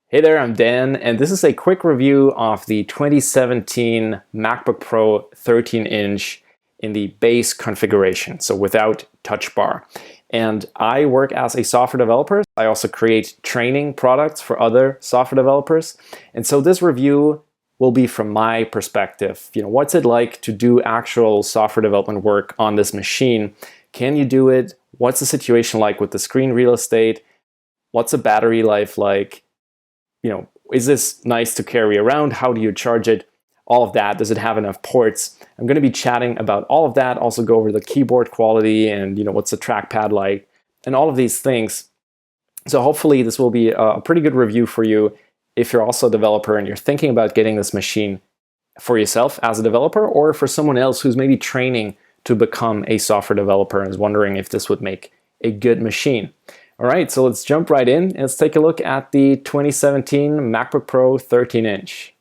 Hey there, I'm Dan, and this is a quick review of the 2017 MacBook Pro 13-inch in the base configuration, so without Touch Bar. And I work as a software developer. I also create training products for other software developers. And so this review will be from my perspective. What's it like to do actual software development work on this machine? Can you do it? What's the situation like with the screen real estate? What's the battery life like? Is this nice to carry around? How do you charge it? All of that. Does it have enough ports? I'm going to be chatting about all of that. Also go over the keyboard quality and what's the trackpad like and all of these things. So hopefully this will be a pretty good review for you if you're also a developer and you're thinking about getting this machine for yourself as a developer, or for someone else who's maybe training to become a software developer and is wondering if this would make a good machine. All right, so let's jump right in and let's take a look at the 2017 MacBook Pro 13-inch.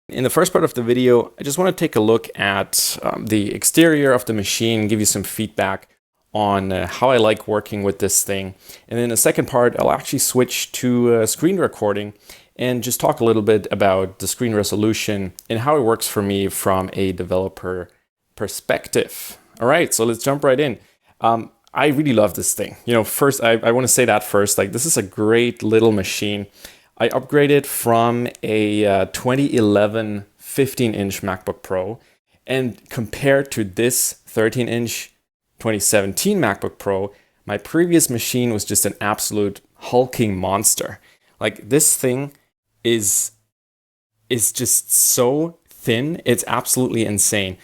In the first part of the video, I just want to take a look at the exterior of the machine, give you some feedback on how I like working with this thing. And then the second part, I'll actually switch to screen recording and just talk a little bit about the screen resolution and how it works for me from a developer perspective. All right, so let's jump right in. I really love this thing. First, I want to say that first, this is a great little machine. I upgraded from a 2011 15-inch MacBook Pro, and compared to this 13-inch 2017 MacBook Pro, my previous machine was just an absolute hulking monster. This thing is just so thin, it's absolutely insane.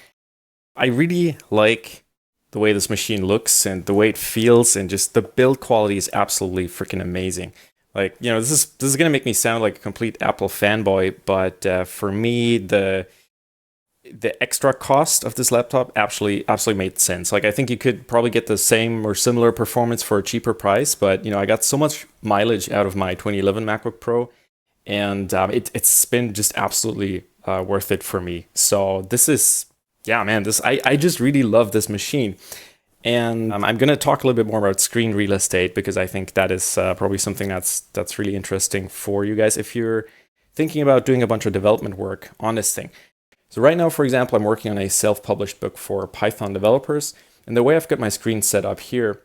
I really like the way this machine looks and the way it feels, and just the build quality is absolutely freaking amazing. This is gonna make me sound like a complete Apple fanboy, but for me, the extra cost of this laptop absolutely made sense. I think you could probably get the same or similar performance for a cheaper price, but I got so much mileage out of my 2011 MacBook Pro, and it's been just absolutely worth it for me. So this is, yeah, man, I just really love this machine. And I'm going to talk a little bit more about screen real estate, because I think that is probably something that's really interesting for you guys if you're thinking about doing a bunch of development work on this thing. So right now, for example, I'm working on a self-published book for Python developers, and the way I've got my screen set up here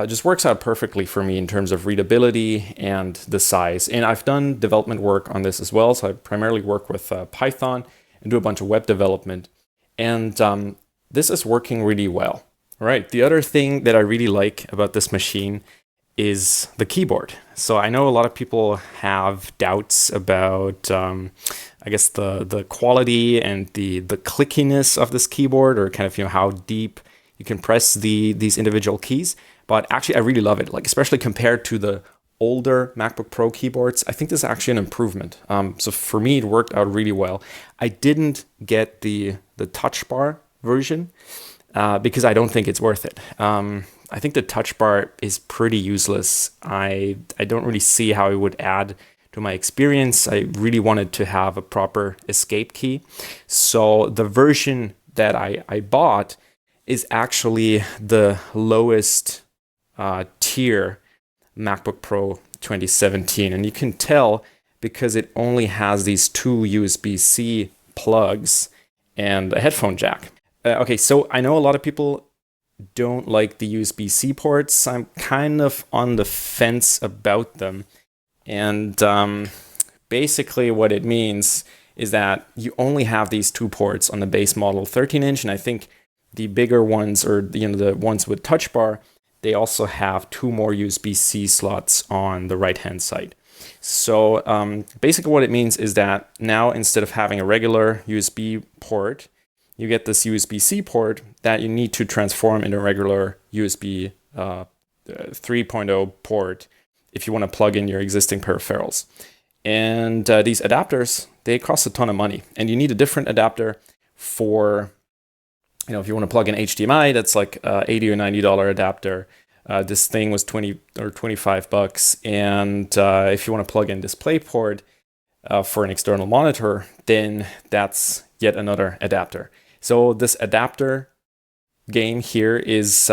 just works out perfectly for me in terms of readability and the size. And I've done development work on this as well, so I primarily work with Python and do a bunch of web development. And this is working really well. All right, the other thing that I really like about this machine is the keyboard. So I know a lot of people have doubts about, I guess, the quality and the clickiness of this keyboard, or kind of how deep you can press these individual keys. But actually, I really love it. Especially compared to the older MacBook Pro keyboards, I think this is actually an improvement. So for me, it worked out really well. I didn't get the Touch Bar version because I don't think it's worth it. I think the Touch Bar is pretty useless. I don't really see how it would add to my experience. I really wanted to have a proper escape key. So the version that I bought is actually the lowest tier MacBook Pro 2017, and you can tell because it only has these two USB-C plugs and a headphone jack. Okay, so I know a lot of people don't like the USB-C ports. I'm kind of on the fence about them, and basically what it means is that you only have these two ports on the base model 13-inch, and I think the bigger ones, or the ones with Touch Bar, they also have two more USB-C slots on the right-hand side. So basically what it means is that now, instead of having a regular USB port, you get this USB-C port that you need to transform into a regular USB 3.0 port if you want to plug in your existing peripherals. And these adapters, they cost a ton of money. And you need a different adapter for, if you want to plug in HDMI, that's like $80 or $90 adapter. This thing was $20 or $25. And if you want to plug in DisplayPort for an external monitor, then that's yet another adapter. So this adapter game here is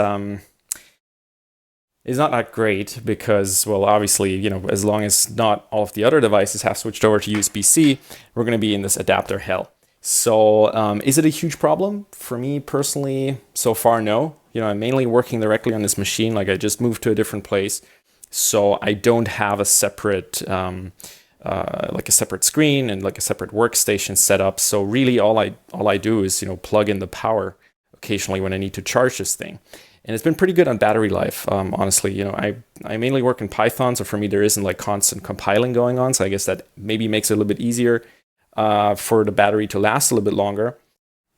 is not that great because, well, obviously, as long as not all of the other devices have switched over to USB-C, we're going to be in this adapter hell. So is it a huge problem? For me personally, so far, no. I'm mainly working directly on this machine. Like I just moved to a different place. So I don't have a separate, like a separate screen and like a separate workstation set up. So really all I do is, plug in the power occasionally when I need to charge this thing. And it's been pretty good on battery life, honestly. I mainly work in Python, so for me there isn't like constant compiling going on. So I guess that maybe makes it a little bit easier for the battery to last a little bit longer.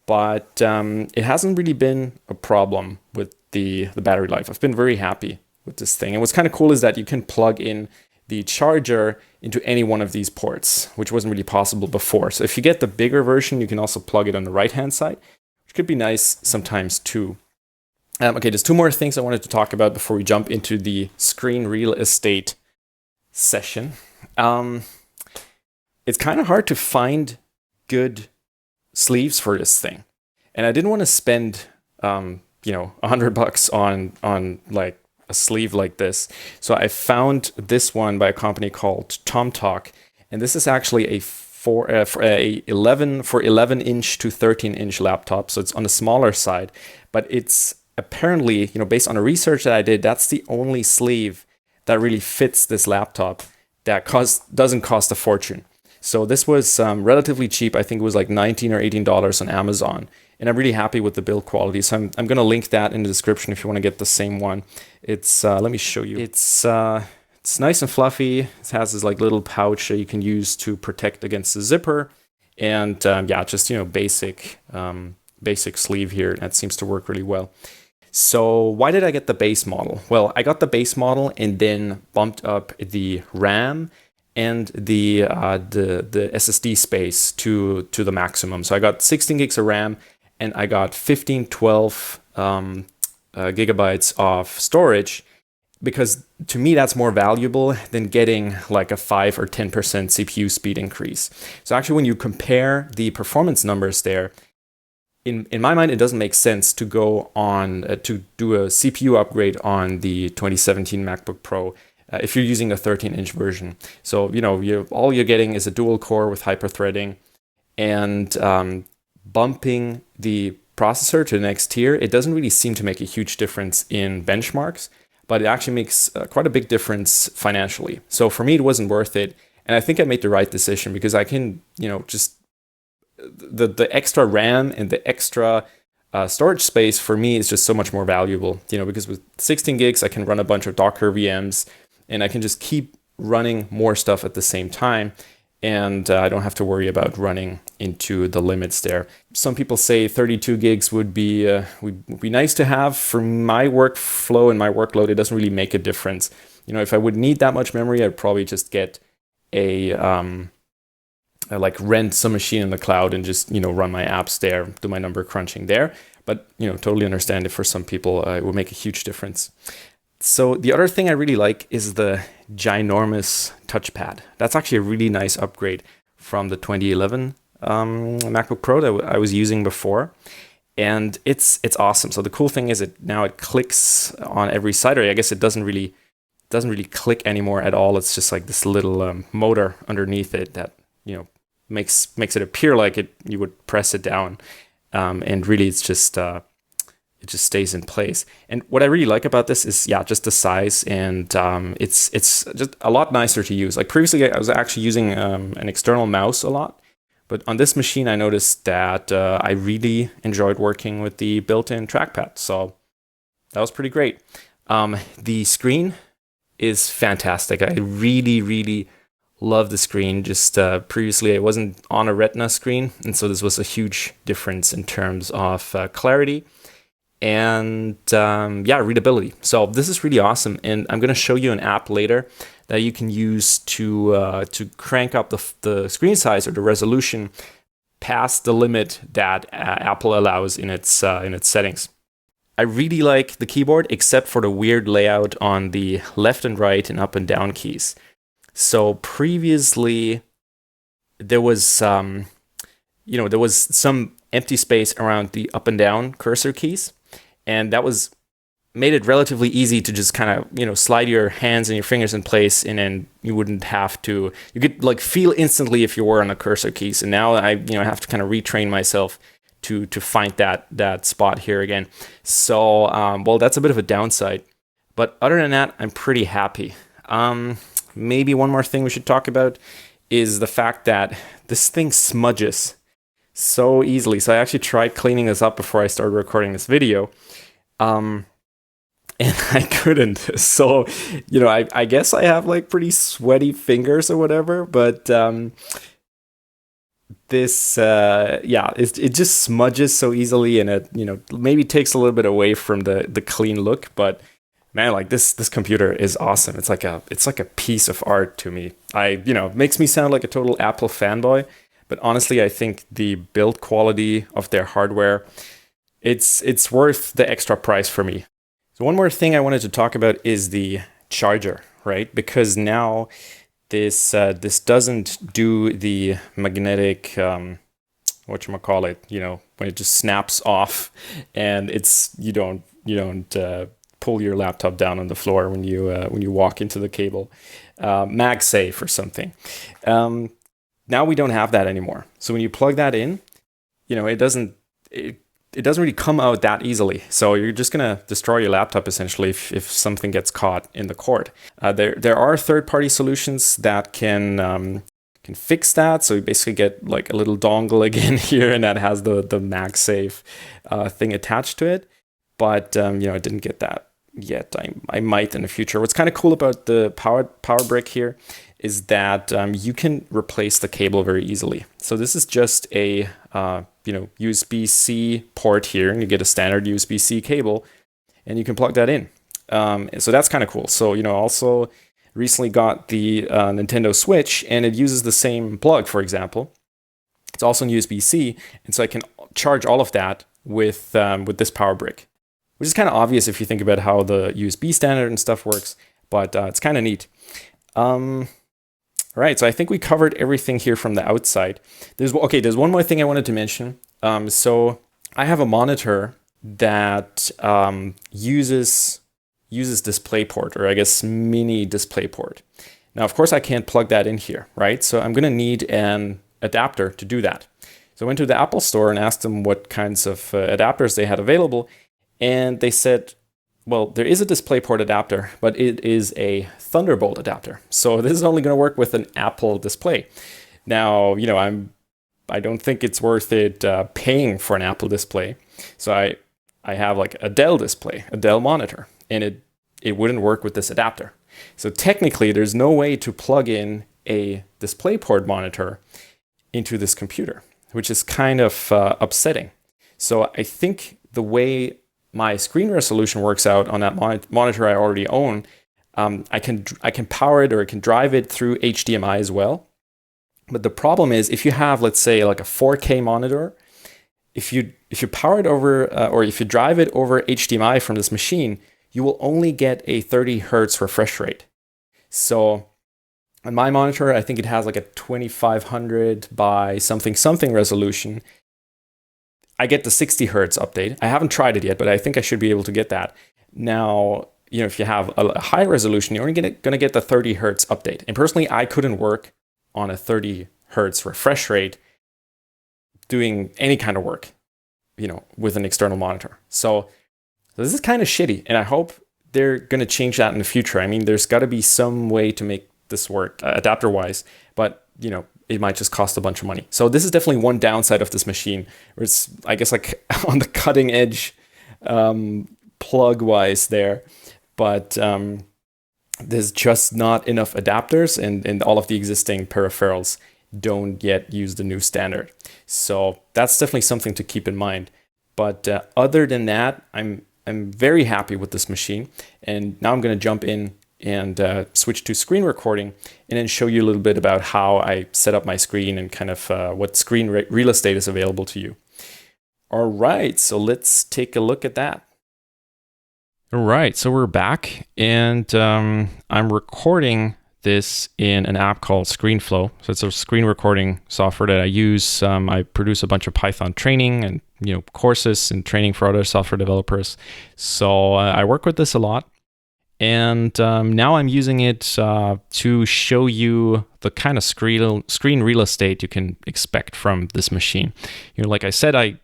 But it hasn't really been a problem with the battery life. I've been very happy with this thing. And what's kind of cool is that you can plug in the charger into any one of these ports, which wasn't really possible before. So if you get the bigger version, you can also plug it on the right-hand side, which could be nice sometimes too. Okay, there's two more things I wanted to talk about before we jump into the screen real estate session. It's kind of hard to find good sleeves for this thing. And I didn't want to spend, $100 on like a sleeve like this. So I found this one by a company called TomTalk. And this is actually a 11-inch to 13-inch laptop. So it's on the smaller side, but it's apparently, based on the research that I did, that's the only sleeve that really fits this laptop that doesn't cost a fortune. So this was relatively cheap. I think it was like $19 or $18 on Amazon. And I'm really happy with the build quality. So I'm going to link that in the description if you want to get the same one. It's, let me show you. It's nice and fluffy. It has this like little pouch that you can use to protect against the zipper. And just, basic sleeve here. That seems to work really well. So why did I get the base model? Well, I got the base model and then bumped up the RAM and the SSD space to the maximum. So I got 16 gigs of RAM and I got 12 gigabytes of storage, because to me that's more valuable than getting like a 5 or 10% CPU speed increase. So actually when you compare the performance numbers there, in my mind, it doesn't make sense to go on to do a CPU upgrade on the 2017 MacBook Pro if you're using a 13-inch version. So, all you're getting is a dual core with hyperthreading, and bumping the processor to the next tier, it doesn't really seem to make a huge difference in benchmarks, but it actually makes quite a big difference financially. So for me, it wasn't worth it. And I think I made the right decision because I can, just the extra RAM and the extra storage space for me is just so much more valuable, because with 16 gigs, I can run a bunch of Docker VMs and I can just keep running more stuff at the same time. And I don't have to worry about running into the limits there. Some people say 32 gigs would be nice to have. For my workflow and my workload, it doesn't really make a difference. If I would need that much memory, I'd probably just get like rent some machine in the cloud and just, run my apps there, do my number crunching there. But, totally understand if for some people it will make a huge difference. So the other thing I really like is the ginormous touchpad. That's actually a really nice upgrade from the 2011 MacBook Pro that I was using before. And it's awesome. So the cool thing is it clicks on every side. Or I guess it doesn't really click anymore at all. It's just like this little motor underneath it that, makes it appear like you would press it down. And really it's just it just stays in place. And what I really like about this is just the size, and it's just a lot nicer to use. Like previously I was actually using an external mouse a lot, but on this machine I noticed that I really enjoyed working with the built-in trackpad. So that was pretty great. The screen is fantastic. I really love the screen. Just previously I wasn't on a Retina screen, and so this was a huge difference in terms of clarity and readability. So this is really awesome, and I'm going to show you an app later that you can use to crank up the screen size or the resolution past the limit that Apple allows in its settings. I really like the keyboard, except for the weird layout on the left and right and up and down keys. So previously there was some empty space around the up and down cursor keys, and that was made it relatively easy to just kind of, slide your hands and your fingers in place, and then you wouldn't have to, you could like feel instantly if you were on the cursor keys. And now I, have to kind of retrain myself to find that spot here again. So, well, that's a bit of a downside. But other than that, I'm pretty happy. Maybe one more thing we should talk about is the fact that this thing smudges so easily. So I actually tried cleaning this up before I started recording this video. And I couldn't. So, I guess I have like pretty sweaty fingers or whatever, but this, it just smudges so easily, and it, maybe takes a little bit away from the clean look, but man, like this computer is awesome. It's like a piece of art to me. Makes me sound like a total Apple fanboy, but honestly, I think the build quality of their hardware, it's worth the extra price for me. So one more thing I wanted to talk about is the charger, right? Because now this doesn't do the magnetic, whatchamacallit, when it just snaps off, and you don't pull your laptop down on the floor when you walk into the cable, MagSafe or something. Now we don't have that anymore. So when you plug that in, it doesn't really come out that easily. So you're just gonna destroy your laptop essentially if something gets caught in the cord. There are third-party solutions that can fix that. So you basically get like a little dongle again here, and that has the MagSafe thing attached to it. But I didn't get that yet. I might in the future. What's kind of cool about the power brick here is that you can replace the cable very easily. So this is just a USB-C port here, and you get a standard USB-C cable, and you can plug that in. So that's kind of cool. So also recently got the Nintendo Switch, and it uses the same plug, for example. It's also in USB-C, and so I can charge all of that with this power brick, which is kind of obvious if you think about how the USB standard and stuff works, but it's kind of neat. Right, so I think we covered everything here from the outside. There's one more thing I wanted to mention. So I have a monitor that uses DisplayPort, or I guess mini DisplayPort. Now, of course, I can't plug that in here, right? So I'm going to need an adapter to do that. So I went to the Apple store and asked them what kinds of adapters they had available, and they said, well, there is a DisplayPort adapter, but it is a Thunderbolt adapter. So this is only going to work with an Apple display. Now, I don't think it's worth it paying for an Apple display. So I have like a Dell display, a Dell monitor, and it wouldn't work with this adapter. So technically, there's no way to plug in a DisplayPort monitor into this computer, which is kind of upsetting. So I think the way my screen resolution works out on that monitor I already own, I can power it, or I can drive it through HDMI as well. But the problem is, if you have, let's say, like a 4K monitor, if you power it over, or if you drive it over HDMI from this machine, you will only get a 30 hertz refresh rate. So on my monitor, I think it has like a 2500 by something resolution. I get the 60 hertz update. I haven't tried it yet, but I think I should be able to get that. Now, if you have a high resolution, you're only going to get the 30 hertz update. And personally, I couldn't work on a 30 hertz refresh rate doing any kind of work, with an external monitor. So this is kind of shitty, and I hope they're going to change that in the future. I mean, there's got to be some way to make this work adapter-wise, but, it might just cost a bunch of money. So this is definitely one downside of this machine, where it's, I guess, like on the cutting edge plug-wise there. But there's just not enough adapters, and all of the existing peripherals don't yet use the new standard. So that's definitely something to keep in mind. But other than that, I'm very happy with this machine. And now I'm going to jump in and switch to screen recording, and then show you a little bit about how I set up my screen and kind of what screen real estate is available to you. All right, so let's take a look at that. All right, so we're back, and I'm recording this in an app called ScreenFlow. So it's a screen recording software that I use. I produce a bunch of Python training and courses and training for other software developers. So I work with this a lot. And now I'm using it to show you the kind of screen real estate you can expect from this machine. Like I said, I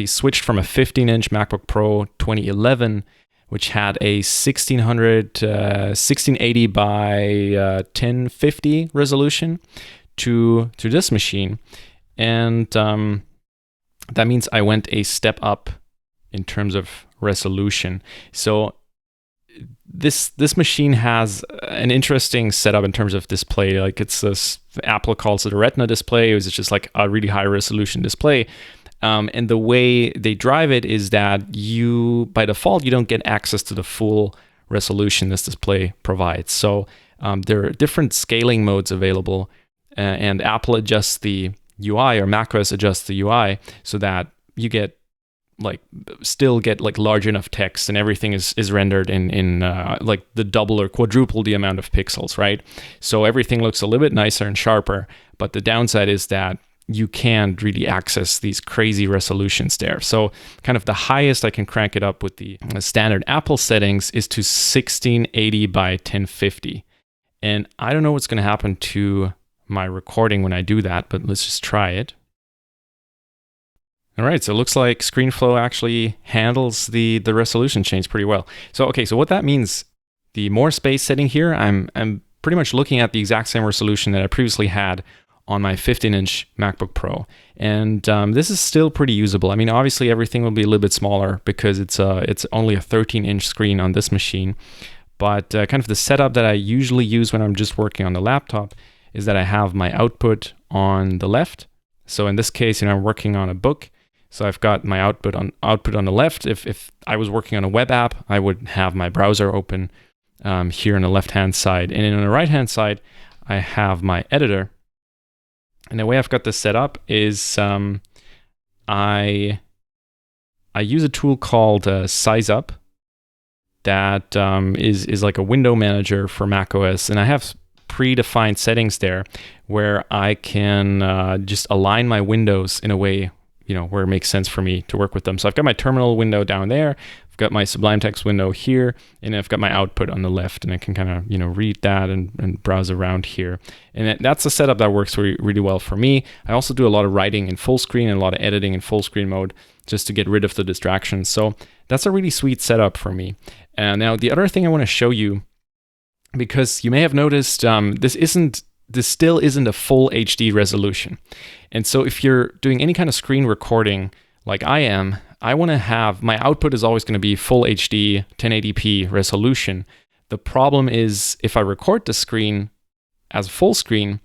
switched from a 15-inch MacBook Pro 2011, which had a 1680 by 1050 resolution, to this machine. And that means I went a step up in terms of resolution. So this machine has an interesting setup in terms of display. Like Apple calls it a Retina display. It's just like a really high resolution display. And the way they drive it is that by default, you don't get access to the full resolution this display provides. So there are different scaling modes available, and Apple adjusts the UI, or macOS adjusts the UI, so that you still get large enough text, and everything is rendered in like the double or quadruple the amount of pixels, right? So everything looks a little bit nicer and sharper, but the downside is that you can't really access these crazy resolutions there. So kind of the highest I can crank it up with the standard Apple settings is to 1680 by 1050. And I don't know what's going to happen to my recording when I do that, but let's just try it. All right, so it looks like ScreenFlow actually handles the resolution change pretty well. So what that means, the more space setting here, I'm pretty much looking at the exact same resolution that I previously had on my 15-inch MacBook Pro. And this is still pretty usable. I mean, obviously everything will be a little bit smaller because it's only a 13-inch screen on this machine. But kind of the setup that I usually use when I'm just working on the laptop is that I have my output on the left. So in this case, I'm working on a book. So I've got my output on the left. If I was working on a web app, I would have my browser open here on the left-hand side. And then on the right-hand side, I have my editor. And the way I've got this set up is I use a tool called SizeUp that is like a window manager for macOS. And I have predefined settings there where I can just align my windows in a way where it makes sense for me to work with them. So I've got my terminal window down there, I've got my Sublime Text window here, and I've got my output on the left, and I can kind of, read that and browse around here. And that's a setup that works really well for me. I also do a lot of writing in full screen and a lot of editing in full screen mode just to get rid of the distractions. So that's a really sweet setup for me. And now the other thing I want to show you, because you may have noticed this still isn't a full HD resolution. And so if you're doing any kind of screen recording like I am, I want to have my output is always going to be full HD 1080p resolution. The problem is if I record the screen as full screen,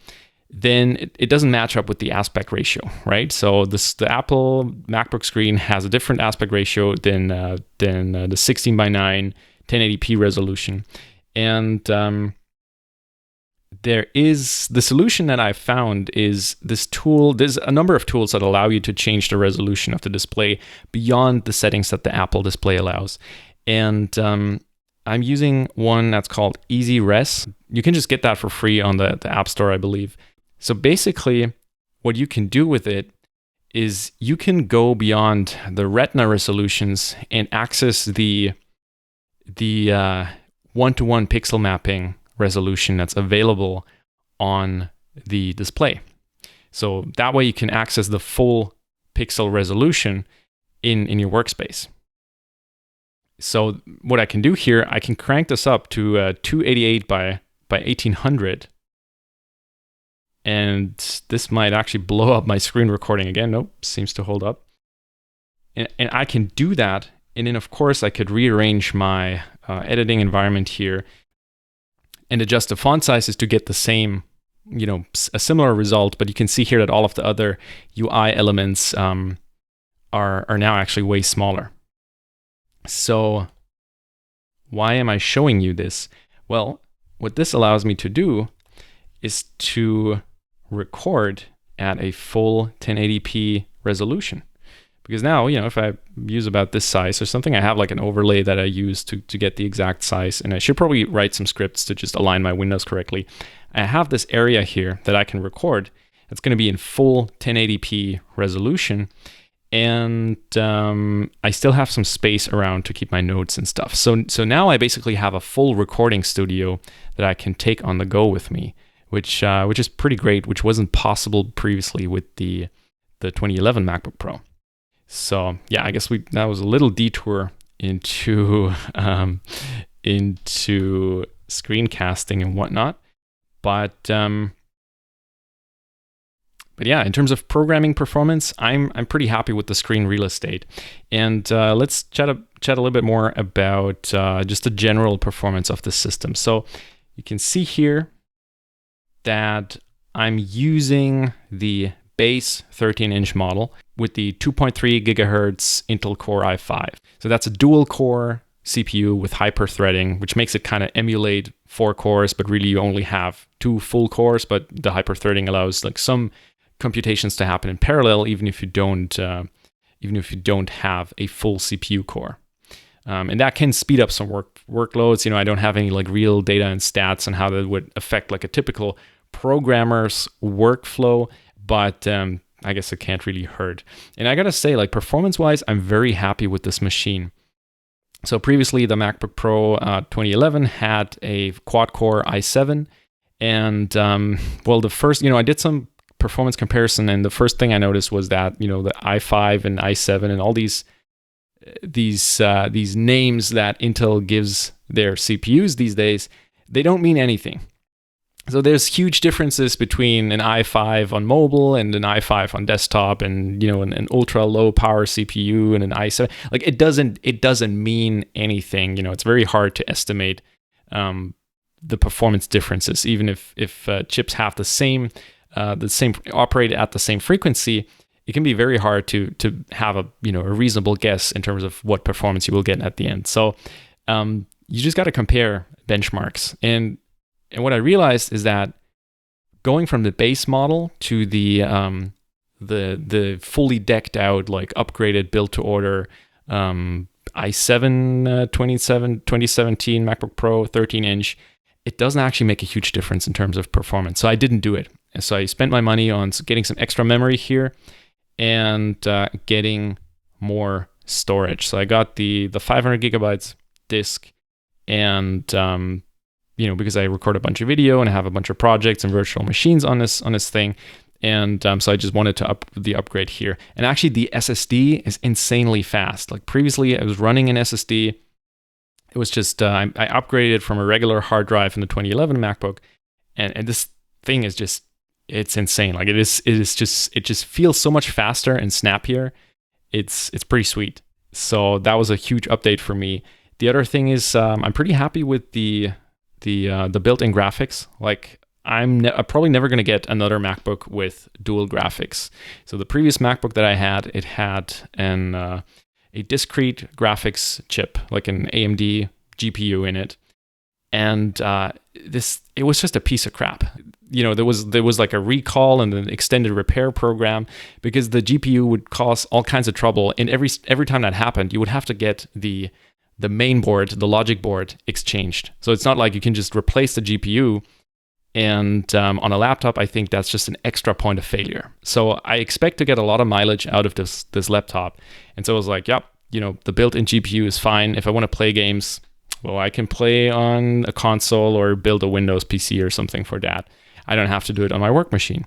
then it doesn't match up with the aspect ratio, right? So the Apple MacBook screen has a different aspect ratio than the 16:9 1080p resolution. And there is the solution that I've found is this tool. There's a number of tools that allow you to change the resolution of the display beyond the settings that the Apple display allows. And I'm using one that's called EasyRes. You can just get that for free on the App Store, I believe. So basically, what you can do with it is you can go beyond the Retina resolutions and access the one-to-one pixel mapping resolution that's available on the display. So that way you can access the full pixel resolution in your workspace. So what I can do here, I can crank this up to 288 by 1800. And this might actually blow up my screen recording again. Nope, seems to hold up. And I can do that. And then of course I could rearrange my editing environment here and adjust the font sizes to get the same, a similar result. But you can see here that all of the other UI elements are now actually way smaller. So why am I showing you this? Well, what this allows me to do is to record at a full 1080p resolution. Because now, if I use about this size or something, I have like an overlay that I use to get the exact size. And I should probably write some scripts to just align my windows correctly. I have this area here that I can record. It's going to be in full 1080p resolution. and I still have some space around to keep my notes and stuff. So now I basically have a full recording studio that I can take on the go with me, which is pretty great, which wasn't possible previously with the 2011 MacBook Pro. So yeah, I guess that was a little detour into screencasting and whatnot, but yeah, in terms of programming performance, I'm pretty happy with the screen real estate. And let's chat a little bit more about just the general performance of the system. So you can see here that I'm using the base 13-inch model with the 2.3 gigahertz Intel Core i5. So that's a dual core CPU with hyper-threading, which makes it kind of emulate 4 cores, but really you only have 2 full cores, but the hyper-threading allows like some computations to happen in parallel, even if you don't have a full CPU core, and that can speed up some workloads. I don't have any like real data and stats on how that would affect like a typical programmer's workflow, but I guess it can't really hurt. And I gotta say, like performance-wise, I'm very happy with this machine. So previously, the MacBook Pro 2011 had a quad-core i7, and well, the first, I did some performance comparison, and the first thing I noticed was that the i5 and i7 and all these names that Intel gives their CPUs these days, they don't mean anything. So there's huge differences between an i5 on mobile and an i5 on desktop, and an ultra low power CPU and an i7. Like it doesn't mean anything. It's very hard to estimate the performance differences, even if chips have the same operate at the same frequency. It can be very hard to have a reasonable guess in terms of what performance you will get at the end. So you just got to compare benchmarks. And what I realized is that going from the base model to the fully decked out, like upgraded built to order i7 2017 MacBook Pro 13-inch, it doesn't actually make a huge difference in terms of performance. So I didn't do it. So I spent my money on getting some extra memory here and getting more storage. So I got the 500 gigabytes disk, and because I record a bunch of video and I have a bunch of projects and virtual machines on this thing, and so I just wanted to upgrade here. And actually, the SSD is insanely fast. Like previously, I was running an SSD. It was just I upgraded from a regular hard drive in the 2011 MacBook, and this thing is just, it's insane. Like it just feels so much faster and snappier. It's pretty sweet. So that was a huge update for me. The other thing is I'm pretty happy with the built-in graphics. Like I'm probably never going to get another MacBook with dual graphics. So the previous MacBook that I had, it had a discrete graphics chip, like an AMD GPU in it, and it was just a piece of crap. There was like a recall and an extended repair program because the GPU would cause all kinds of trouble, and every time that happened, you would have to get the main board, the logic board, exchanged. So it's not like you can just replace the GPU. And on a laptop, I think that's just an extra point of failure. So I expect to get a lot of mileage out of this laptop. And so I was like, yep, the built-in GPU is fine. If I want to play games, well, I can play on a console or build a Windows PC or something for that. I don't have to do it on my work machine.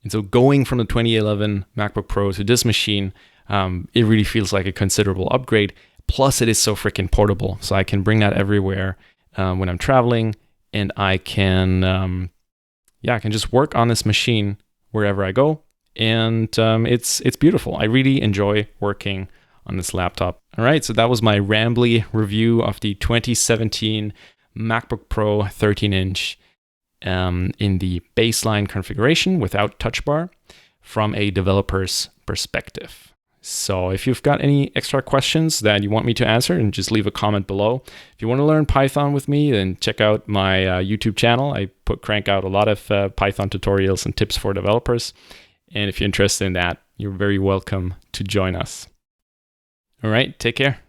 And so going from the 2011 MacBook Pro to this machine, it really feels like a considerable upgrade. Plus, it is so freaking portable. So I can bring that everywhere when I'm traveling. And I can, I can just work on this machine wherever I go, and it's beautiful. I really enjoy working on this laptop. All right, so that was my rambly review of the 2017 MacBook Pro 13-inch in the baseline configuration without Touch Bar from a developer's perspective. So if you've got any extra questions that you want me to answer, and just leave a comment below. If you want to learn Python with me, then check out my YouTube channel. I crank out a lot of Python tutorials and tips for developers. And if you're interested in that, you're very welcome to join us. All right, take care.